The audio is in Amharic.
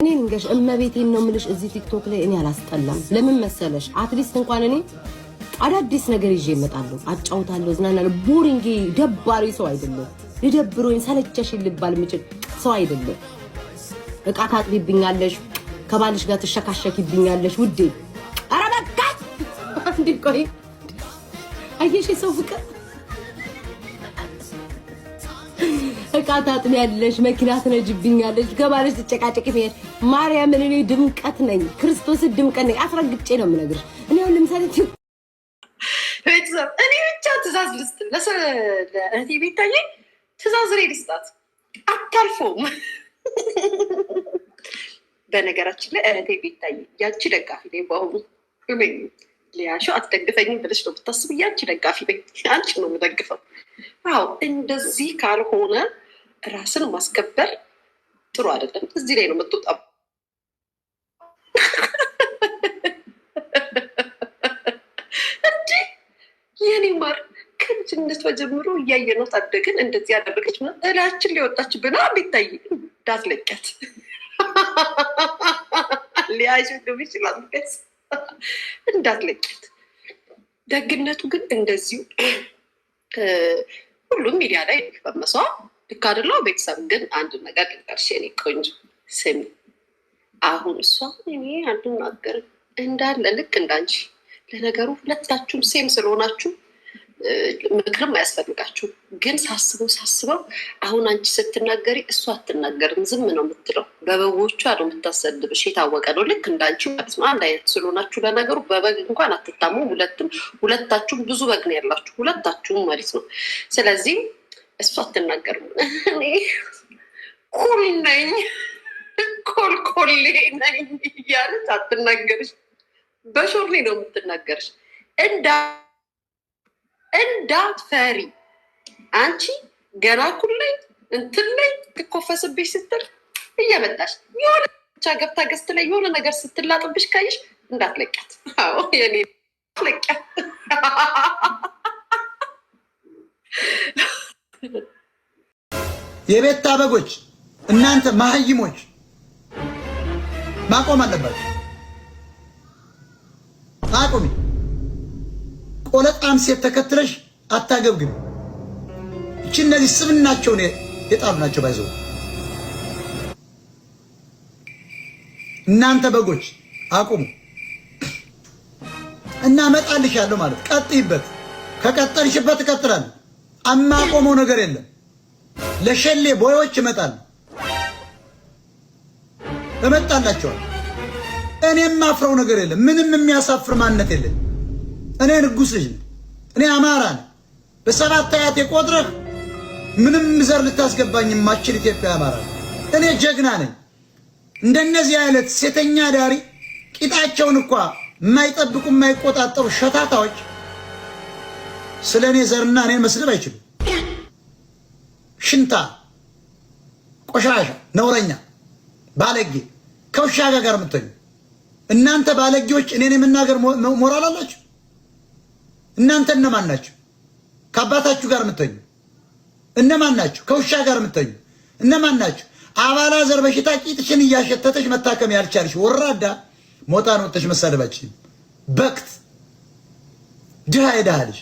እኔ እንገሽ እመቤቴን ነው ምልሽ እዚህ ቲክቶክ ላይ እኔ አላስጠላም። ለምን መሰለሽ አትሊስት እንኳን እኔ አዳዲስ ነገር ይዤ እመጣለሁ፣ አጫውታለሁ፣ ዝናናለሁ። ቦሪንግ ደባሪ ሰው አይደለም። ልደብሮኝ ሰለቸሽ ልባል ምጭ ሰው አይደለም። እቃ ታጥቢብኛለሽ፣ ከባልሽ ጋር ትሸካሸኪብኛለሽ ውዴ። ኧረ በቃ አንዴ ቆይ አየሽ ሰው ፍቅር እቃ ታጥቢያለሽ፣ መኪና ትነጅብኛለሽ፣ ከባልሽ ትጨቃጨቂብኛለሽ። ማርያምን እኔ ድምቀት ነኝ፣ ክርስቶስ ድምቀት ነኝ። አስረግጬ ነው የምነግርሽ። እኔ አሁን ለምሳሌ ቤተሰብ እኔ ብቻ ትእዛዝ ልስጥ ለእህቴ ቤታዬ ትእዛዝ ሬ ልስጣት አታልፎም። በነገራችን ላይ እህቴ ቤታዬ ያንቺ ደጋፊ ነኝ። በአሁኑ ሊያሾ አትደግፈኝም ብለሽ ነው ብታስብ፣ ያንቺ ደጋፊ ነኝ። አንቺ ነው የምደግፈው። አዎ እንደዚህ ካልሆነ ራስን ማስከበር ጥሩ አይደለም። እዚህ ላይ ነው የምትወጣው። እንዴ የኔ ማር ከልጅነት ጀምሮ እያየናት አደግን። እንደዚህ ያደረገች እላችን ሊወጣችብን ቤታይ እንዳትለቂያት። ሊያዥ ግብ ይችላል እንዳትለቂያት። ደግነቱ ግን እንደዚሁ ሁሉም ሚዲያ ላይ ፈመሷ ልክ አይደለው። ቤተሰብ ግን አንድ ነገር ልንገርሽ የኔ ቆንጆ ስሚ። አሁን እሷ እኔ አልናገርም እንዳለ ልክ እንዳንቺ። ለነገሩ ሁለታችሁም ሴም ስለሆናችሁ ምክርም አያስፈልጋችሁም። ግን ሳስበው አሁን አንቺ ስትናገሪ እሷ አትናገርም፣ ዝም ነው የምትለው። በበጎቿ ነው የምታሰድብሽ፣ የታወቀ ነው። ልክ እንዳንቺ ማለት ነው። አንድ አይነት ስለሆናችሁ ለነገሩ በበግ እንኳን አትታሙ። ሁለታችሁም ብዙ በግ ነው ያላችሁ፣ ሁለታችሁም ማለት ነው። ስለዚህ እሷ አትናገርም። እኔ ኩል ነኝ ኮልኮሌ ነኝ እያለች አትናገርሽ። በሾርኔ ነው የምትናገርሽ። እንዳትፈሪ አንቺ ገና ኩል ላይ እንትን ላይ ትኮፈስብሽ ስትል እየመጣሽ የሆነ ብቻ ገብታ ገዝት ላይ የሆነ ነገር ስትላጥብሽ ካይሽ እንዳትለቂያት። አዎ የኔ ለቂያት። የቤታ በጎች እናንተ ማህይሞች ማቆም አለባችሁ። አቁሚ። ቆለጣም ሴት ተከትለሽ አታገብግም። እቺ እነዚህ ስብናቸውን የጣሉ ናቸው። ባይዘው እናንተ በጎች አቁሙ እና እመጣልሻለሁ ማለት ቀጥይበት። ከቀጠልሽበት እቀጥላለሁ። አማቆመው ነገር የለም። ለሸሌ ቦዮች እመጣላቸዋለሁ። እኔም ማፍረው ነገር የለም። ምንም የሚያሳፍር ማንነት የለም። እኔ ንጉስ ልጅ ነኝ። እኔ አማራ ነኝ። በሰባት አያቴ ቆጥረህ ምንም ዘር ልታስገባኝ የማትችል ኢትዮጵያ አማራ ነኝ። እኔ ጀግና ነኝ። እንደነዚህ አይነት ሴተኛ ዳሪ ቂጣቸውን እንኳ የማይጠብቁ የማይቆጣጠሩ ሸታታዎች ስለ እኔ ዘርና እኔን መስደብ አይችሉም። ሽንታ፣ ቆሻሻ፣ ነውረኛ፣ ባለጌ ከውሻ ጋር የምትሆኙ እናንተ ባለጌዎች እኔን የምናገር ሞራል አላችሁ? እናንተ እነማን ናችሁ? ከአባታችሁ ጋር የምትሆኙ እነማን ናችሁ? ከውሻ ጋር የምትሆኙ እነማን ናችሁ? አባላ ዘር በሽታ ቂጥሽን እያሸተተሽ መታከም ያልቻልሽ ወራዳ ሞጣን ወጥተሽ መሳደባችን በክት ድሃ የድሃ ልጅ